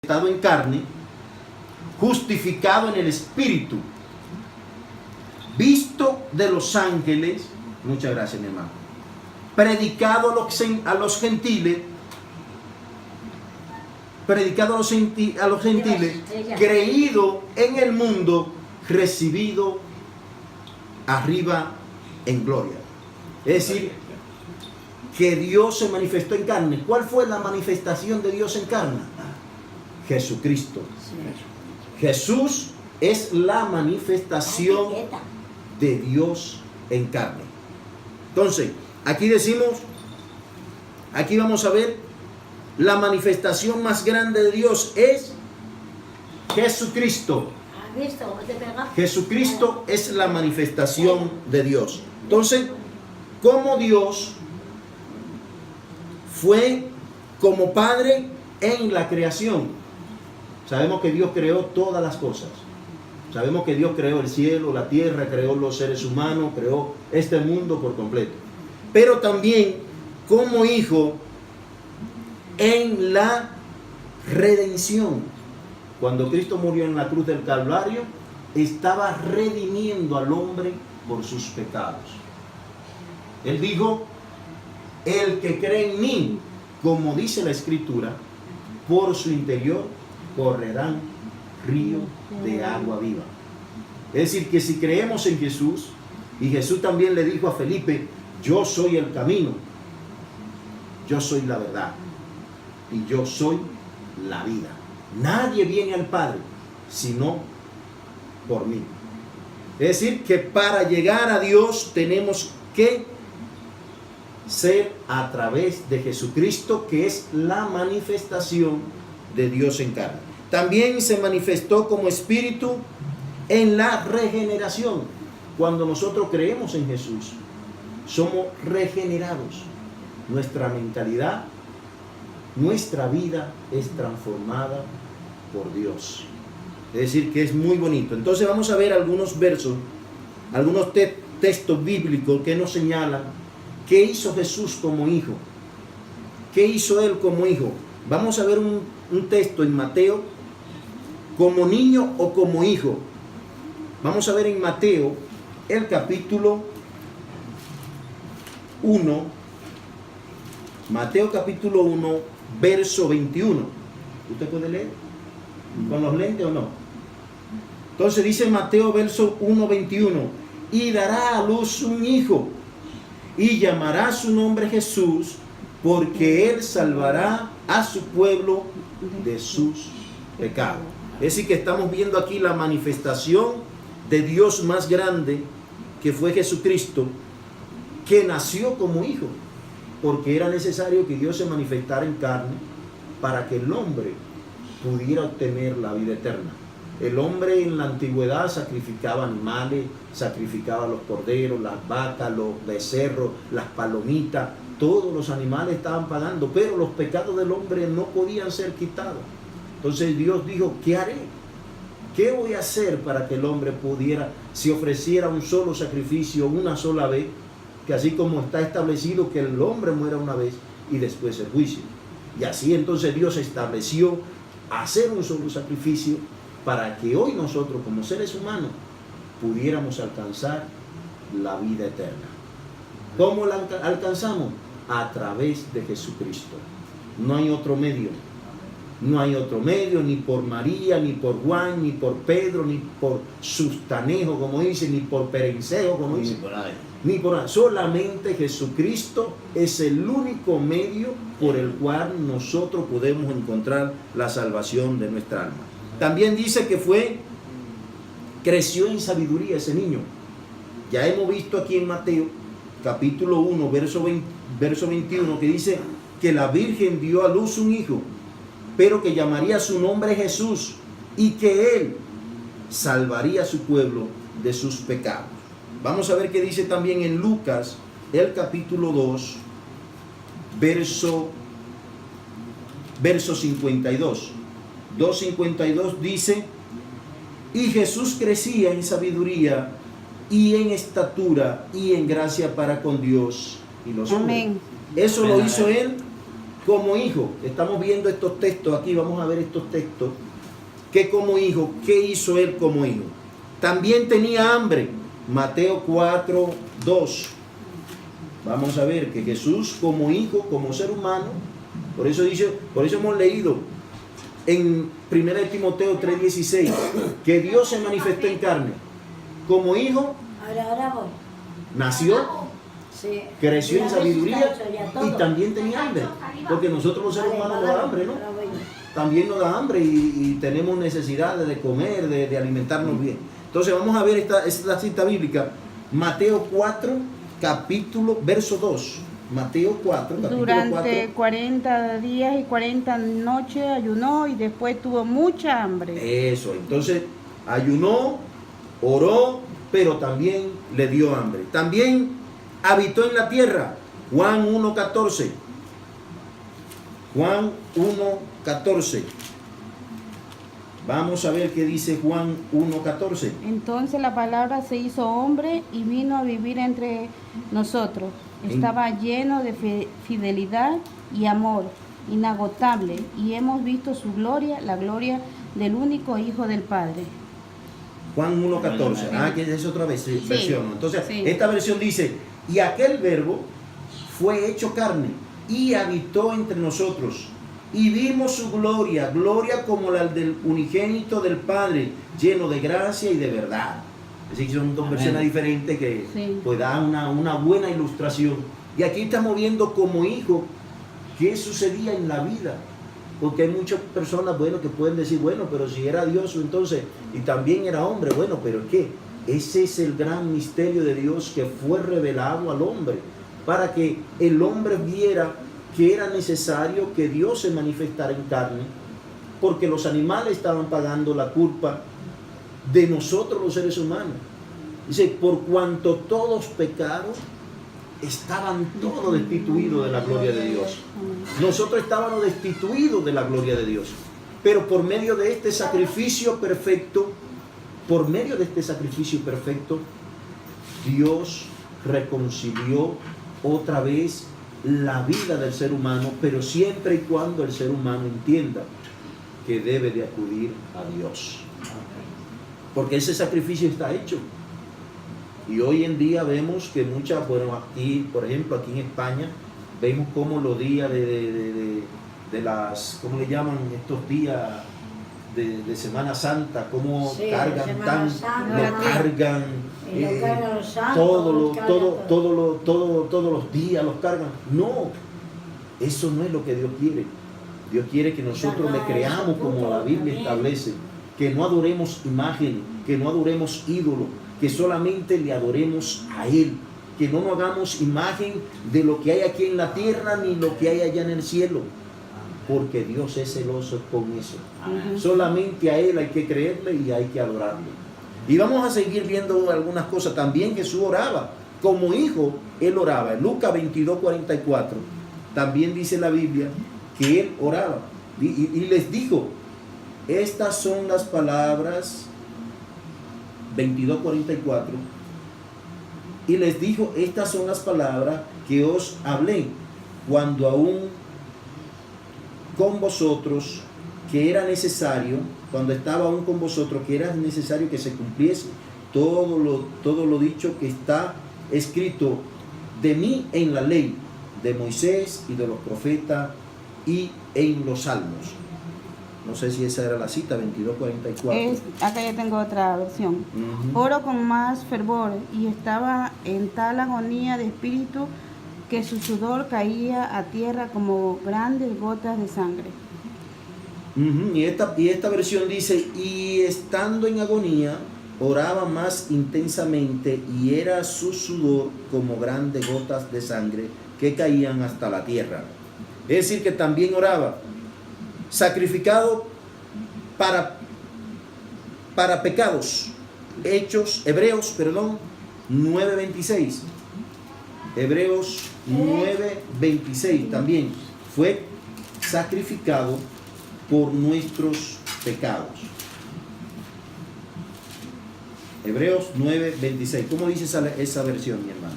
manifestado en carne, justificado en el Espíritu, visto de los ángeles, muchas gracias mi hermano, predicado a los gentiles, creído en el mundo, recibido arriba en gloria. Es decir, que Dios se manifestó en carne. ¿Cuál fue la manifestación de Dios en carne? Jesucristo. Jesús es la manifestación de Dios en carne. Entonces, aquí vamos a ver, la manifestación más grande de Dios es Jesucristo. Jesucristo es la manifestación de Dios. Entonces, como Dios fue como Padre en la creación. Sabemos que Dios creó todas las cosas. Sabemos que Dios creó el cielo, la tierra, creó los seres humanos, creó este mundo por completo. Pero también como Hijo en la redención. Cuando Cristo murió en la cruz del Calvario, estaba redimiendo al hombre por sus pecados. Él dijo, el que cree en mí, como dice la Escritura, por su interior correrán ríos de agua viva. Es decir, que si creemos en Jesús, y Jesús también le dijo a Felipe, yo soy el camino, yo soy la verdad, y yo soy la vida. Nadie viene al Padre, sino por mí. Es decir, que para llegar a Dios tenemos que ser a través de Jesucristo, que es la manifestación de Dios en carne. También se manifestó como Espíritu en la regeneración. Cuando nosotros creemos en Jesús, somos regenerados. Nuestra mentalidad, nuestra vida es transformada por Dios. Es decir, que es muy bonito. Entonces vamos a ver algunos versos, algunos textos bíblicos que nos señalan qué hizo Jesús como hijo. ¿Qué hizo Él como hijo? Vamos a ver un texto en Mateo, como niño o como hijo. Vamos a ver en Mateo, el capítulo 1, Mateo capítulo 1, verso 21. ¿Usted puede leer con los lentes o no? Entonces dice Mateo verso 1, 21, y dará a luz un hijo, y llamará su nombre Jesús, porque él salvará a su pueblo de sus pecados. Es decir, que estamos viendo aquí la manifestación de Dios más grande, que fue Jesucristo, que nació como hijo, porque era necesario que Dios se manifestara en carne para que el hombre pudiera obtener la vida eterna. El hombre en la antigüedad sacrificaba animales, sacrificaba los corderos, las vacas, los becerros, las palomitas, todos los animales estaban pagando, pero los pecados del hombre no podían ser quitados. Entonces Dios dijo, ¿qué haré? ¿Qué voy a hacer para que el hombre pudiera, si ofreciera un solo sacrificio una sola vez, que así como está establecido que el hombre muera una vez y después el juicio? Y así entonces Dios estableció hacer un solo sacrificio para que hoy nosotros como seres humanos pudiéramos alcanzar la vida eterna. ¿Cómo la alcanzamos? A través de Jesucristo. No hay otro medio. No hay otro medio, ni por María, ni por Juan, ni por Pedro, ni por Sustanejo, como dice, ni por Perencejo, como dice. Ni por ahí. Solamente Jesucristo es el único medio por el cual nosotros podemos encontrar la salvación de nuestra alma. También dice que creció en sabiduría ese niño. Ya hemos visto aquí en Mateo, capítulo 1, verso 21, que dice que la Virgen dio a luz un hijo, pero que llamaría su nombre Jesús, y que Él salvaría a su pueblo de sus pecados. Vamos a ver qué dice también en Lucas, el capítulo 2, verso 52. 2:52 dice, y Jesús crecía en sabiduría y en estatura y en gracia para con Dios y los hombres. Eso lo hizo Él como hijo, estamos viendo estos textos aquí, vamos a ver estos textos, que como hijo, ¿qué hizo él como hijo? También tenía hambre, Mateo 4, 2. Vamos a ver que Jesús como hijo, como ser humano, por eso hemos leído en 1 Timoteo 3, 16, que Dios se manifestó en carne, como hijo, Ahora voy. nació, Sí. creció en Ya sabiduría está hecho, ya todo. y también tenía hambre, porque nosotros los seres humanos nos da hambre, ¿no? Ahora voy. También nos da hambre y tenemos necesidad de comer, de alimentarnos bien. Entonces vamos a ver esta cita bíblica, Mateo 4, capítulo, verso 2. Mateo 4, capítulo Durante 4. 40 días y 40 noches ayunó y después tuvo mucha hambre. Eso, entonces ayunó, oró, pero también le dio hambre. También habitó en la tierra, Juan 1:14. Juan 1:14. Vamos a ver qué dice Juan 1:14. Entonces la palabra se hizo hombre y vino a vivir entre nosotros. Estaba lleno de fidelidad y amor inagotable y hemos visto su gloria, la gloria del único Hijo del Padre. Juan 1:14. Ah, que es otra versión. Entonces, sí. esta versión dice, y aquel verbo fue hecho carne y habitó entre nosotros. Y vimos su gloria, gloria como la del unigénito del Padre, lleno de gracia y de verdad. Es decir, son dos versiones diferentes que Sí. pues dan una buena ilustración. Y aquí estamos viendo como hijo qué sucedía en la vida. Porque hay muchas personas, bueno, que pueden decir, bueno, pero si era Dios entonces, y también era hombre, bueno, pero es que ese es el gran misterio de Dios que fue revelado al hombre, para que el hombre viera que era necesario que Dios se manifestara en carne, porque los animales estaban pagando la culpa de nosotros los seres humanos. Dice, por cuanto todos pecaron, estaban todos destituidos de la gloria de Dios. Nosotros estábamos destituidos de la gloria de Dios. Pero por medio de este sacrificio perfecto, Dios reconcilió otra vez la vida del ser humano, pero siempre y cuando el ser humano entienda que debe de acudir a Dios. Porque ese sacrificio está hecho. Y hoy en día vemos que muchas, bueno, aquí, por ejemplo, aquí en España, vemos como los días de las, ¿cómo le llaman estos días de Semana Santa? Cómo Sí, cargan Semana Santa. lo cargan, Y lo cargan los santos, todos los días los cargan. No, eso no es lo que Dios quiere. Dios quiere que nosotros le creamos como la Biblia establece, que no adoremos imágenes, que no adoremos ídolos, que solamente le adoremos a Él, que no nos hagamos imagen de lo que hay aquí en la tierra ni lo que hay allá en el cielo, porque Dios es celoso con eso. Solamente a Él hay que creerle y hay que adorarle. Y vamos a seguir viendo algunas cosas. También Jesús oraba, como hijo, Él oraba. En Lucas 22:44, también dice la Biblia que Él oraba. Y les dijo, estas son las palabras, 22:44, y les dijo, estas son las palabras que os hablé cuando aún con vosotros, que era necesario, cuando estaba aún con vosotros, que era necesario que se cumpliese todo lo dicho que está escrito de mí en la ley de Moisés y de los profetas y en los salmos. No sé si esa era la cita, 22:44. Acá ya tengo otra versión. Oro con más fervor y estaba en tal agonía de espíritu que su sudor caía a tierra como grandes gotas de sangre. Y esta versión dice, y estando en agonía, oraba más intensamente y era su sudor como grandes gotas de sangre que caían hasta la tierra. Es decir, que también oraba, sacrificado para pecados. Hebreos 9:26. Hebreos 9:26 también fue sacrificado por nuestros pecados. Hebreos 9:26. ¿Cómo dice esa versión, mi hermano?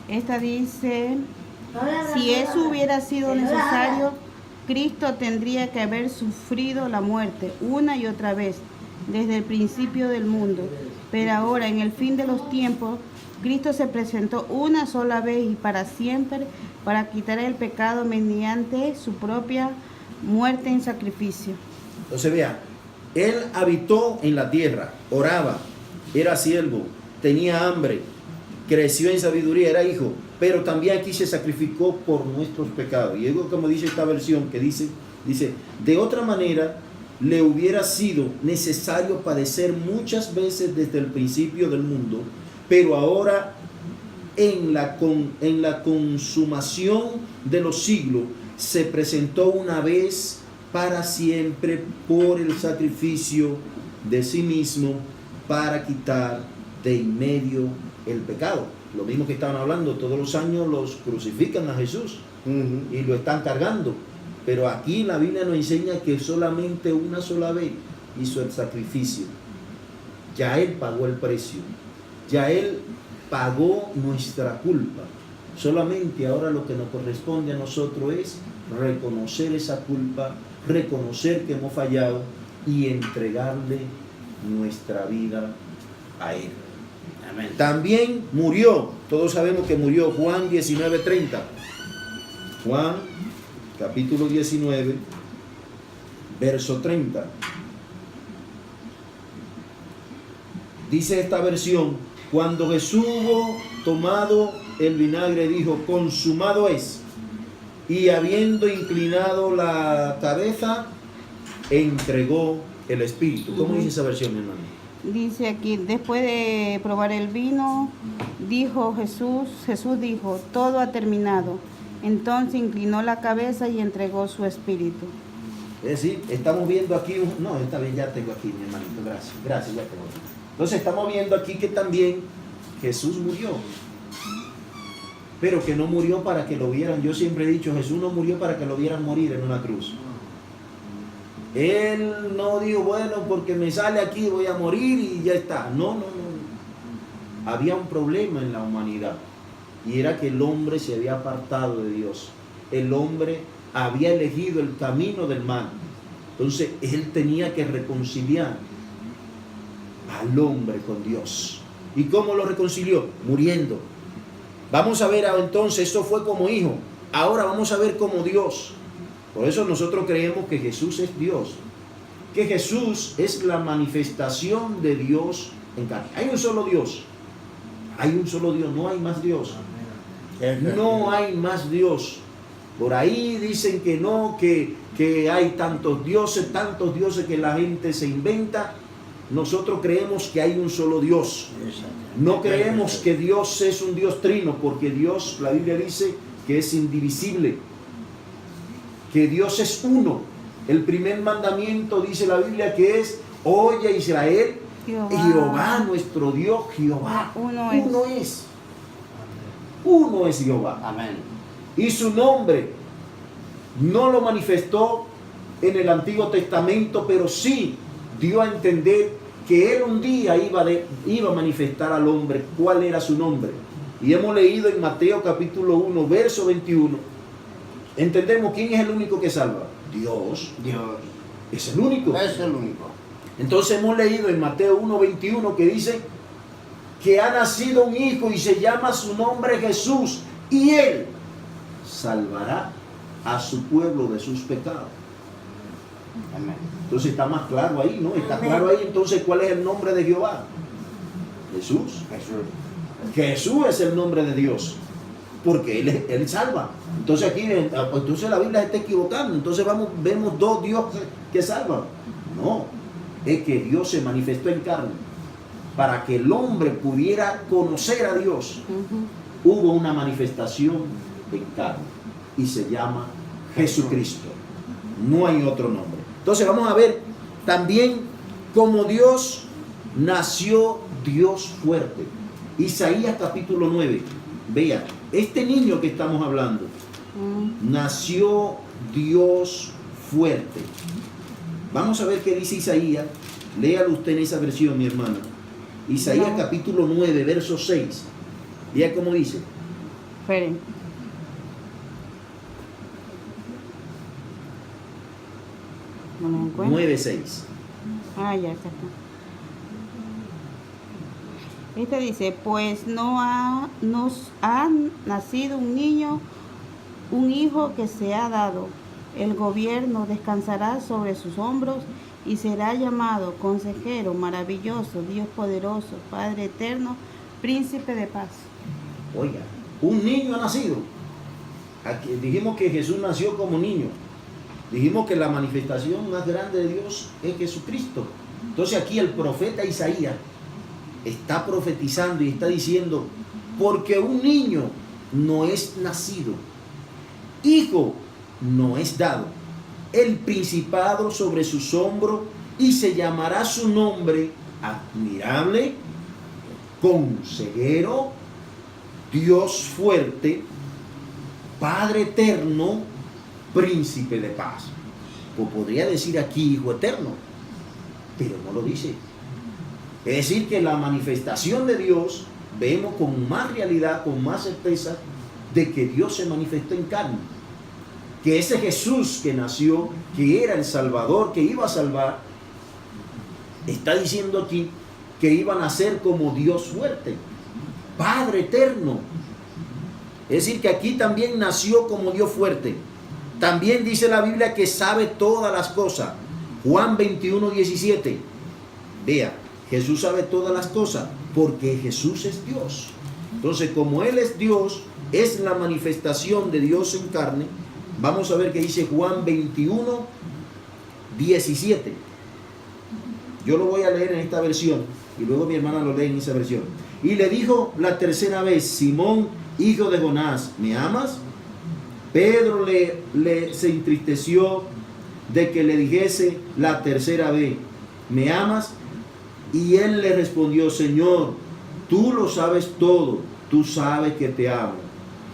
Esta dice, si eso hubiera sido necesario Cristo tendría que haber sufrido la muerte una y otra vez desde el principio del mundo. Pero ahora, en el fin de los tiempos, Cristo se presentó una sola vez y para siempre para quitar el pecado mediante su propia muerte en sacrificio. Entonces vea, Él habitó en la tierra, oraba, era siervo, tenía hambre, creció en sabiduría, era hijo, pero también aquí se sacrificó por nuestros pecados. Y es como dice esta versión que dice, de otra manera le hubiera sido necesario padecer muchas veces desde el principio del mundo, pero ahora en la consumación de los siglos se presentó una vez para siempre por el sacrificio de sí mismo para quitar de en medio el pecado. Lo mismo que estaban hablando, todos los años los crucifican a Jesús y lo están cargando. Pero aquí la Biblia nos enseña que solamente una sola vez hizo el sacrificio. Ya Él pagó el precio. Ya Él pagó nuestra culpa. Solamente ahora lo que nos corresponde a nosotros es reconocer esa culpa, reconocer que hemos fallado y entregarle nuestra vida a Él. Amén. También murió, todos sabemos que murió, Juan 19:30. Juan capítulo 19, verso 30. Dice esta versión: cuando Jesús hubo tomado el vinagre, dijo, consumado es. Y habiendo inclinado la cabeza, entregó el espíritu. ¿Cómo dice esa versión, mi hermano? Dice aquí, después de probar el vino, dijo Jesús dijo, todo ha terminado. Entonces inclinó la cabeza y entregó su espíritu. Es decir, estamos viendo aquí, no, esta vez ya tengo aquí, mi hermanito, gracias, ya tengo. Entonces estamos viendo aquí que también Jesús murió, pero que no murió para que lo vieran. Yo siempre he dicho, Jesús no murió para que lo vieran morir en una cruz. Él no dijo, bueno, porque me sale aquí voy a morir y ya está. No. Había un problema en la humanidad y era que el hombre se había apartado de Dios. El hombre había elegido el camino del mal. Entonces él tenía que reconciliar al hombre con Dios. ¿Y cómo lo reconcilió? Muriendo. Vamos a ver entonces, esto fue como hijo. Ahora vamos a ver como Dios. Por eso nosotros creemos que Jesús es Dios, que Jesús es la manifestación de Dios en carne. Hay un solo Dios, no hay más Dios, no hay más Dios. Por ahí dicen que no, que hay tantos dioses que la gente se inventa. Nosotros creemos que hay un solo Dios. No creemos que Dios es un Dios trino, porque Dios, la Biblia dice que es indivisible, que Dios es uno. El primer mandamiento dice la Biblia que es: oye Israel, Jehová nuestro Dios, Jehová uno es Jehová. Amén. Y su nombre no lo manifestó en el Antiguo Testamento, pero sí dio a entender que Él un día iba a manifestar al hombre cuál era su nombre. Y hemos leído en Mateo capítulo 1, verso 21. Entendemos quién es el único que salva. Dios. Es el único. Entonces hemos leído en Mateo 1:21 que dice que ha nacido un hijo y se llama su nombre Jesús, y Él salvará a su pueblo de sus pecados. Amén. Entonces está más claro ahí, ¿no? Está claro ahí entonces cuál es el nombre de Jehová. Jesús. Jesús es el nombre de Dios, porque Él salva. Entonces aquí, entonces la Biblia se está equivocando. Entonces vemos dos dioses que salvan. No, es que Dios se manifestó en carne para que el hombre pudiera conocer a Dios. Hubo una manifestación en carne y se llama Jesucristo. No hay otro nombre. Entonces vamos a ver también cómo Dios nació, Dios fuerte. Isaías capítulo 9. Vea, este niño que estamos hablando, nació Dios fuerte. Vamos a ver qué dice Isaías. Léalo usted en esa versión, mi hermana. Isaías capítulo 9, verso 6. Vea cómo dice. Esperen. no encuentro. 9:6. Ah, ya está. Esta dice, pues nos ha nacido un niño, un hijo que se ha dado. El gobierno descansará sobre sus hombros y será llamado Consejero Maravilloso, Dios Poderoso, Padre Eterno, Príncipe de Paz. Oiga, un niño ha nacido. Aquí dijimos que Jesús nació como niño. Dijimos que la manifestación más grande de Dios es Jesucristo. Entonces aquí el profeta Isaías está profetizando y está diciendo, porque un niño no es nacido, hijo no es dado, el principado sobre sus hombros, y se llamará su nombre admirable, consejero, Dios fuerte, Padre eterno, príncipe de paz. Pues podría decir aquí hijo eterno, pero no lo dice. Es decir, que la manifestación de Dios vemos con más realidad, con más certeza, de que Dios se manifestó en carne. Que ese Jesús que nació, que era el Salvador, que iba a salvar, está diciendo aquí que iba a nacer como Dios fuerte, Padre eterno. Es decir, que aquí también nació como Dios fuerte. También dice la Biblia que sabe todas las cosas. Juan 21:17. Vea, Jesús sabe todas las cosas porque Jesús es Dios. Entonces, como Él es Dios, es la manifestación de Dios en carne. Vamos a ver qué dice Juan 21:17. Yo lo voy a leer en esta versión y luego mi hermana lo lee en esa versión. Y le dijo la tercera vez, Simón, hijo de Jonás, ¿me amas? Pedro se entristeció de que le dijese la tercera vez, ¿me amas? Y él le respondió, Señor, tú lo sabes todo, tú sabes que te amo.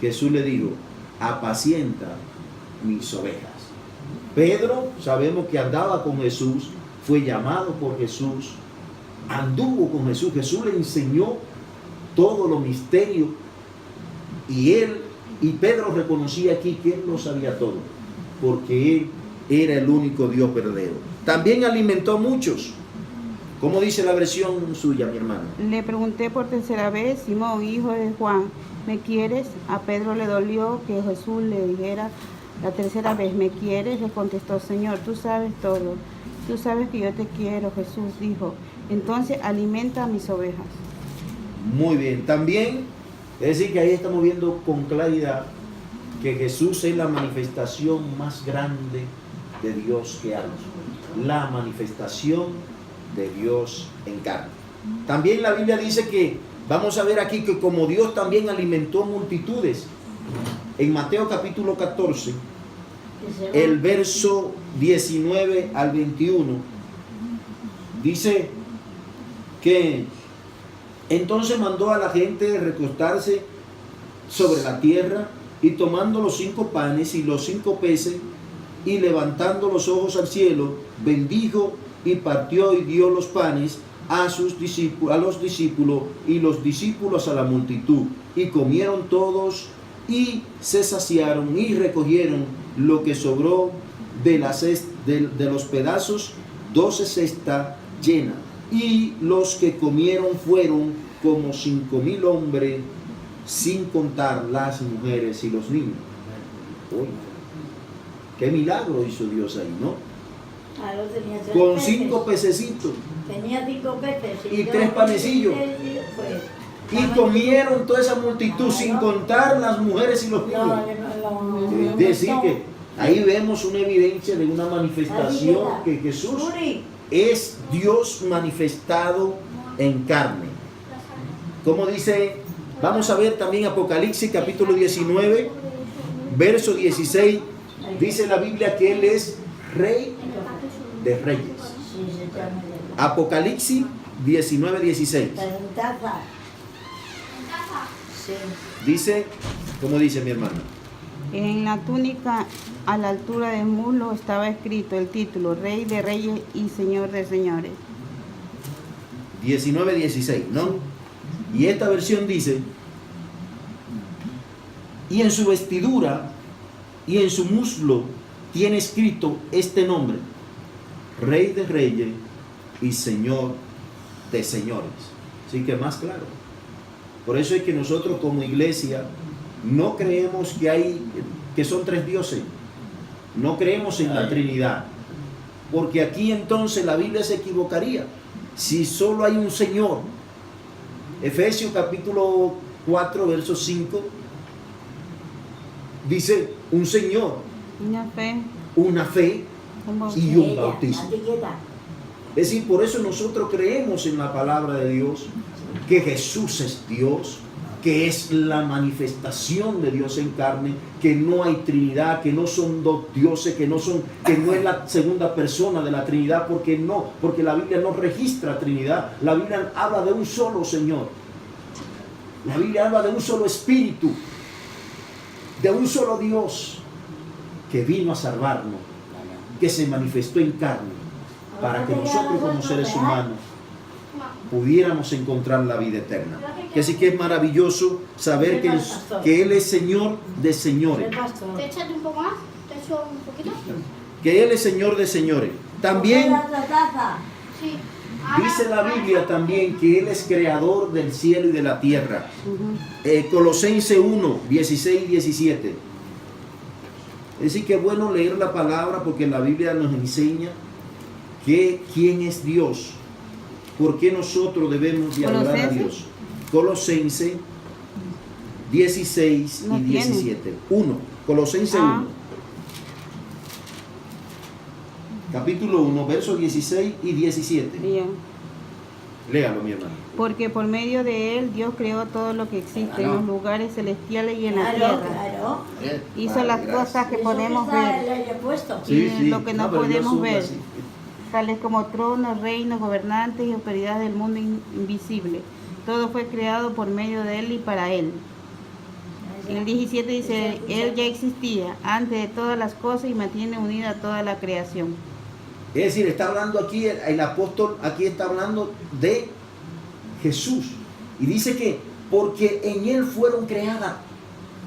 Jesús le dijo, apacienta mis ovejas. Pedro, sabemos que andaba con Jesús, fue llamado por Jesús, anduvo con Jesús, Jesús le enseñó todos los misterios, y Pedro reconocía aquí que él lo sabía todo, porque él era el único Dios verdadero. También alimentó a muchos. ¿Cómo dice la versión suya, mi hermano? Le pregunté por tercera vez, Simón, hijo de Juan, ¿me quieres? A Pedro le dolió que Jesús le dijera la tercera vez, ¿me quieres? Le contestó, Señor, tú sabes todo, tú sabes que yo te quiero. Jesús dijo, entonces alimenta a mis ovejas. Muy bien, también, es decir, que ahí estamos viendo con claridad que Jesús es la manifestación más grande de Dios que hay. La manifestación de Dios en carne. También la Biblia dice que, vamos a ver aquí que como Dios también alimentó multitudes, en Mateo capítulo 14, el verso 19 al 21, dice que entonces mandó a la gente recostarse sobre la tierra, y tomando los 5 panes y los 5 peces, y levantando los ojos al cielo, bendijo y partió y dio los panes a los discípulos, y los discípulos a la multitud, y comieron todos y se saciaron, y recogieron lo que sobró de los pedazos, 12 cestas llenas, y los que comieron fueron como 5,000 hombres, sin contar las mujeres y los niños. Uy, qué milagro hizo Dios ahí, ¿no? Claro, tenía 3 Con peces. 5 pececitos. Tenía 5 peces. Y 3 panecillos. Pues, Y comieron toda esa multitud, sin contar las mujeres y los niños. Es decir, que ahí vemos una evidencia de una manifestación que Jesús es Dios manifestado en carne. Como dice, vamos a ver también Apocalipsis capítulo 19, verso 16. Dice la Biblia que Él es Rey de Reyes. Apocalipsis 19, 16. Dice, ¿cómo dice mi hermano? En la túnica a la altura del muslo estaba escrito el título, Rey de Reyes y Señor de Señores. 19, 16, ¿no? Y esta versión dice, y en su vestidura y en su muslo tiene escrito este nombre, Rey de reyes y Señor de señores. Así que más claro. Por eso es que nosotros como iglesia no creemos que son tres dioses. No creemos en la Trinidad. Porque aquí entonces la Biblia se equivocaría. Si solo hay un Señor. Efesios capítulo 4, verso 5. Dice un Señor, una fe y un bautismo. Es decir, por eso nosotros creemos en la palabra de Dios, que Jesús es Dios, que es la manifestación de Dios en carne, que no hay Trinidad, que no son dos dioses, que no es la segunda persona de la Trinidad, porque la Biblia no registra Trinidad. La Biblia habla de un solo Señor. La Biblia habla de un solo Espíritu, de un solo Dios que vino a salvarnos, que se manifestó en carne, para que nosotros como seres humanos pudiéramos encontrar la vida eterna. Que así que es maravilloso saber que Él es Señor de señores. ¿Te echas un poco más? ¿Te echo un poquito? Que Él es Señor de señores. También Sí. dice la Biblia también que Él es creador del cielo y de la tierra. Colosenses 1, 16 y 17. Es decir, que es bueno leer la palabra porque la Biblia nos enseña quién es Dios. ¿Por qué nosotros debemos de adorar a Dios? Colosenses 16 y 17. 1. Colosenses 1. Capítulo 1, versos 16 y 17. Bien. Léalo, mi hermano. Porque por medio de él Dios creó todo lo que existe en los lugares celestiales y en la tierra. Claro. Hizo las cosas que podemos ver y lo que no podemos ver, tales como tronos, reinos, gobernantes y autoridades del mundo invisible. Todo fue creado por medio de él y para él. En el 17 dice, él ya existía antes de todas las cosas y mantiene unida toda la creación. Es decir, está hablando aquí, el apóstol aquí está hablando de Jesús. Y dice que porque en Él fueron creadas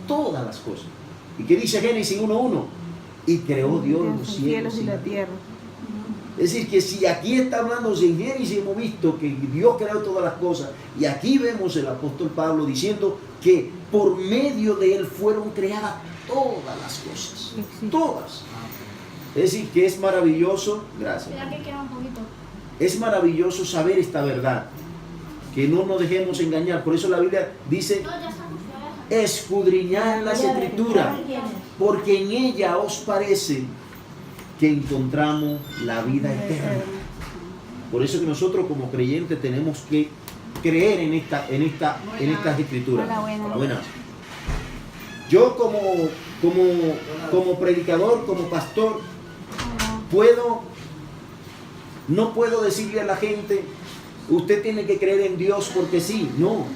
todas las cosas. ¿Y qué dice Génesis 1:1? Y creó Dios los cielos y la tierra. Es decir, que si aquí está hablando, si en Génesis hemos visto que Dios creó todas las cosas, y aquí vemos el apóstol Pablo diciendo que por medio de Él fueron creadas todas las cosas. Todas. Es decir, que es maravilloso, gracias. Espera que queda un poquito. Es maravilloso saber esta verdad, que no nos dejemos engañar. Por eso la Biblia dice, No, ya estamos. escudriñad las Escrituras, porque en ella os parece que encontramos la vida eterna. Por eso que nosotros como creyentes tenemos que creer en estas Escrituras. Buenas. Yo como predicador, como pastor, no puedo decirle a la gente, usted tiene que creer en Dios porque sí. No.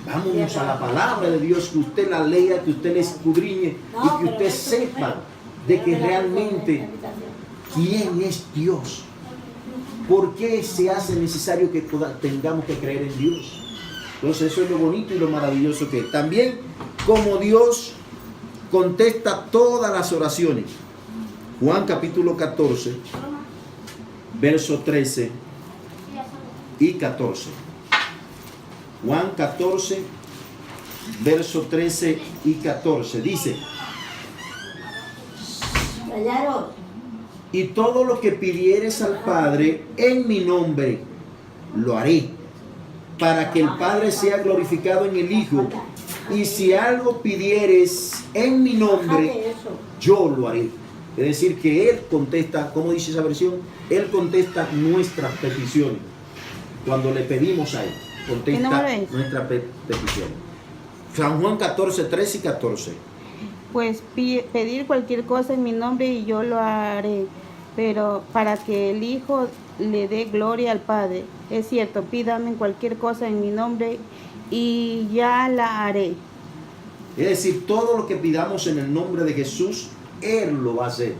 Vámonos a la palabra de Dios, que usted la lea, que usted la escudriñe y que usted sepa de que realmente quién es Dios. ¿Por qué se hace necesario que tengamos que creer en Dios? Entonces eso es lo bonito y lo maravilloso que es. También como Dios contesta todas las oraciones. Juan capítulo 14, verso 13 y 14. Juan 14, verso 13 y 14. Dice: y todo lo que pidieres al Padre en mi nombre, lo haré, para que el Padre sea glorificado en el Hijo. Y si algo pidieres en mi nombre, yo lo haré. Es decir, que Él contesta, ¿cómo dice esa versión? Él contesta nuestras peticiones. Cuando le pedimos a Él, contesta nuestras peticiones. San Juan 14, 13 y 14. Pues pedir cualquier cosa en mi nombre y yo lo haré, pero para que el Hijo le dé gloria al Padre. Es cierto, pídame cualquier cosa en mi nombre y ya la haré. Es decir, todo lo que pidamos en el nombre de Jesús, Él lo va a hacer.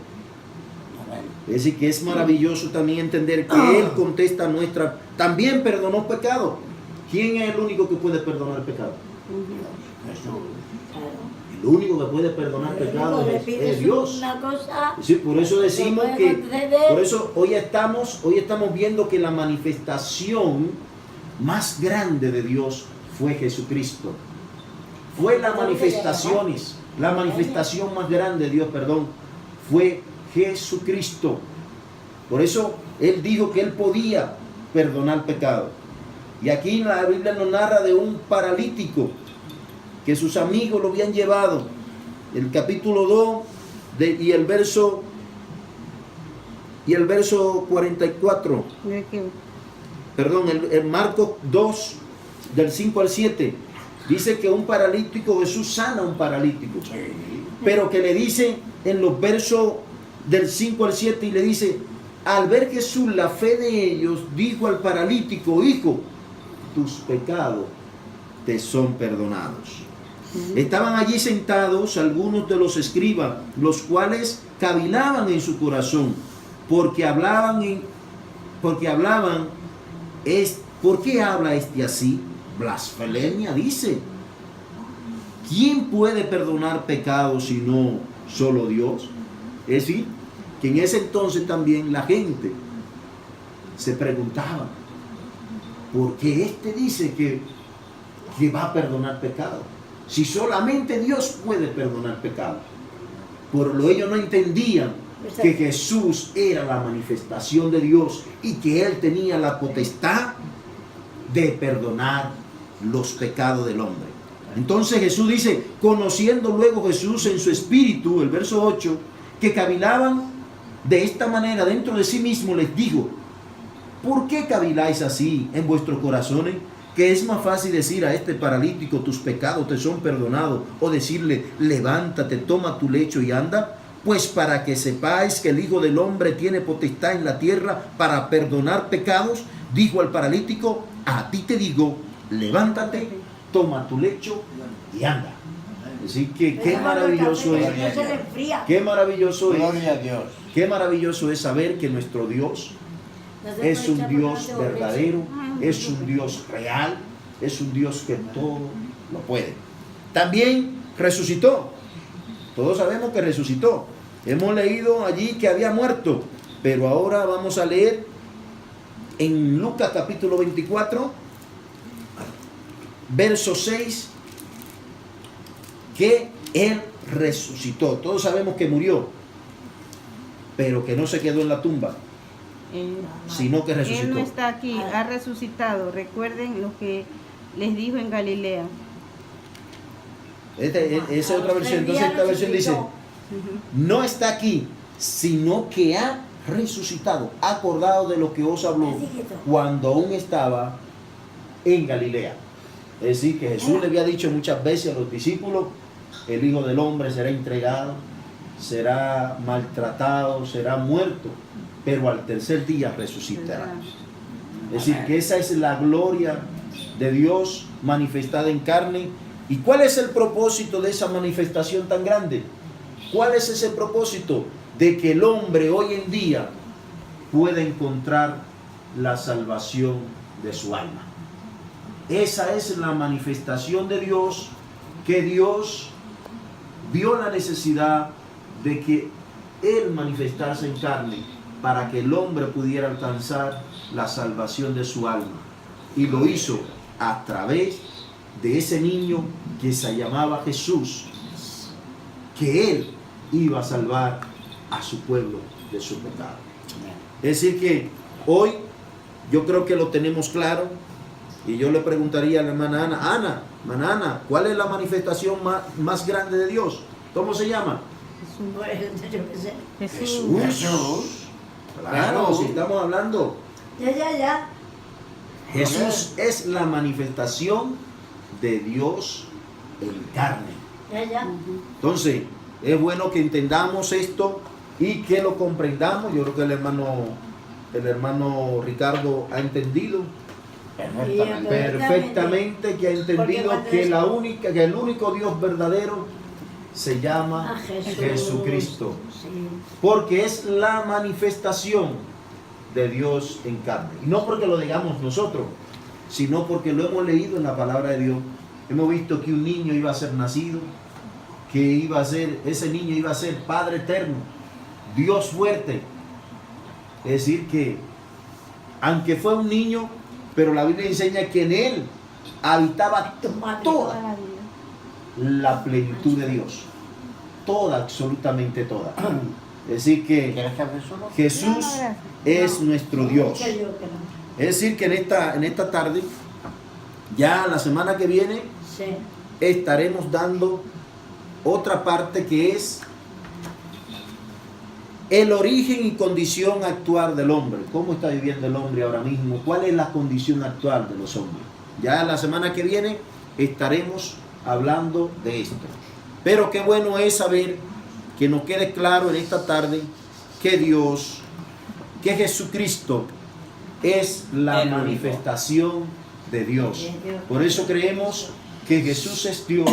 Es decir, que es maravilloso también entender que Él contesta nuestra... También perdonó pecado. ¿Quién es el único que puede perdonar el pecado? El único que puede perdonar pecados Le es pides Dios. una cosa, Sí, por eso decimos puede que, conceder. por eso hoy estamos viendo que la manifestación más grande de Dios fue Jesucristo. Fue la manifestación más grande de Dios, fue Jesucristo. Por eso Él dijo que Él podía perdonar pecado. Y aquí la Biblia nos narra de un paralítico que sus amigos lo habían llevado. El capítulo 2 y el verso 44. ¿De qué? Perdón, el Marcos 2 del 5 al 7. Dice que un paralítico, Jesús sana a un paralítico. Pero que le dice en los versos del 5 al 7 y le dice, al ver Jesús la fe de ellos, dijo al paralítico, hijo, tus pecados te son perdonados. Estaban allí sentados algunos de los escribas, los cuales cavilaban en su corazón, ¿por qué habla este así? Blasfemia, dice. ¿Quién puede perdonar pecados si no solo Dios? Es decir, que en ese entonces también la gente se preguntaba, ¿por qué este dice que va a perdonar pecados? Si solamente Dios puede perdonar pecados. Por lo ellos no entendían que Jesús era la manifestación de Dios y que Él tenía la potestad de perdonar los pecados del hombre. Entonces Jesús dice, conociendo luego Jesús en su espíritu, el verso 8, que cavilaban de esta manera dentro de sí mismo, les dijo, ¿por qué caviláis así en vuestros corazones? Que es más fácil decir a este paralítico, tus pecados te son perdonados, o decirle, levántate, toma tu lecho y anda. Pues para que sepáis que el Hijo del Hombre tiene potestad en la tierra para perdonar pecados, dijo al paralítico, a ti te digo, levántate, toma tu lecho y anda. Así que qué maravilloso es, qué maravilloso es, Gloria a Dios. qué maravilloso es saber que nuestro Dios es un Dios verdadero, es un Dios real, es un Dios que todo lo puede. También resucitó. Todos sabemos que resucitó. Hemos leído allí que había muerto, pero ahora vamos a leer en Lucas capítulo 24, verso 6, que Él resucitó. Todos sabemos que murió, pero que no se quedó en la tumba, sino que Él no resucitó. está aquí, ha resucitado. Recuerden lo que les dijo en Galilea. Esa es otra versión. Entonces esta versión dice, no está aquí, sino que ha resucitado, acordado de lo que os habló cuando aún estaba en Galilea. Es decir, que Jesús le había dicho muchas veces a los discípulos, el Hijo del Hombre será entregado, será maltratado, será muerto, pero al tercer día resucitará. Es decir, que esa es la gloria de Dios manifestada en carne. ¿Y cuál es el propósito de esa manifestación tan grande? ¿Cuál es ese propósito? De que el hombre hoy en día pueda encontrar la salvación de su alma. Esa es la manifestación de Dios, que Dios vio la necesidad de que Él manifestase en carne para que el hombre pudiera alcanzar la salvación de su alma. Y lo hizo a través de ese niño que se llamaba Jesús, que Él iba a salvar a su pueblo de su pecado. Es decir que hoy yo creo que lo tenemos claro, y yo le preguntaría a la hermana Ana, hermana Ana, ¿cuál es la manifestación más grande de Dios? ¿Cómo se llama? Jesús. Claro, si estamos hablando, Ya. Jesús es la manifestación de Dios en carne. Ya. Entonces, es bueno que entendamos esto y que lo comprendamos. Yo creo que el hermano Ricardo ha entendido perfectamente, que ha entendido que el único Dios verdadero se llama Jesucristo, porque es la manifestación de Dios en carne. Y no porque lo digamos nosotros, sino porque lo hemos leído en la palabra de Dios. Hemos visto que un niño iba a ser nacido, que iba a ser, ese niño iba a ser Padre eterno, Dios fuerte. Es decir que, aunque fue un niño, pero la Biblia enseña que en él habitaba Toda toda la vida. la plenitud de Dios. Toda, absolutamente toda. Es decir que ¿Quieres que hable solo? Jesús No, gracias. es nuestro Dios. Que yo que no. Es decir que en esta tarde, ya la semana que viene, Sí. estaremos dando otra parte que es el origen y condición actual del hombre. ¿Cómo está viviendo el hombre ahora mismo? ¿Cuál es la condición actual de los hombres? Ya la semana que viene estaremos hablando de esto. Pero qué bueno es saber que nos quede claro en esta tarde que Dios, que Jesucristo es la El único. manifestación de Dios. Por eso creemos que Jesús es Dios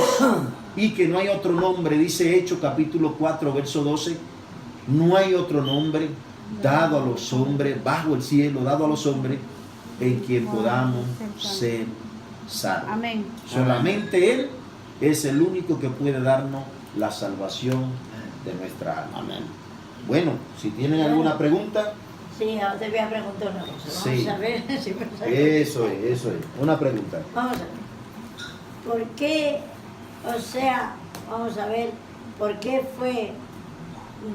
y que no hay otro nombre, dice Hechos capítulo 4, verso 12, no hay otro nombre dado a los hombres, bajo el cielo, dado a los hombres, en quien podamos ser salvos. Amén. Solamente Él es el único que puede darnos la salvación de nuestra alma. Amén. Bueno, si tienen alguna pregunta, Sí, ahora te voy a preguntar una cosa. Vamos Sí. a ver si me sale. eso es. Una pregunta. Vamos a ver. ¿Por qué, o sea, vamos a ver, por qué fue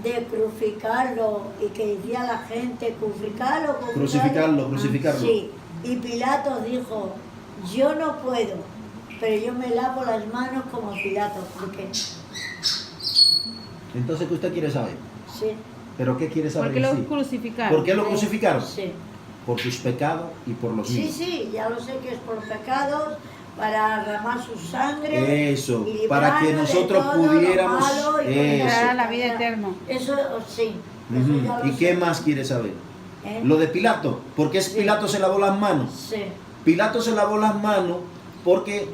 de crucificarlo y que decía la gente Crucificarlo. Sí, y Pilato dijo, yo no puedo, pero yo me lavo las manos como Pilato, porque Entonces, ¿qué usted quiere saber? sí, ¿Pero qué quiere saber? ¿Por qué en lo sí? crucificaron? ¿Por qué lo crucificaron? sí. Por tus pecados y por los Sí, míos. sí, ya lo sé que es por pecados, para derramar su sangre. Eso, y para que librarnos de nosotros todo lo pudiéramos- malo y eso. Para la vida eterna. Eso sí. Eso Ujú. ya lo ¿Y sé. qué más quiere saber? ¿Eh? Lo de Pilato. ¿Por qué Sí. Pilato se lavó las manos? Sí, Pilato se lavó las manos porque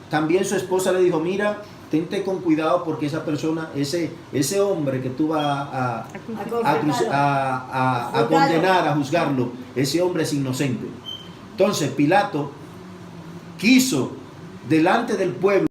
también su esposa le dijo, mira, tente con cuidado porque esa persona, ese hombre que tú vas a a condenar, a juzgarlo, ese hombre es inocente. Entonces Pilato quiso delante del pueblo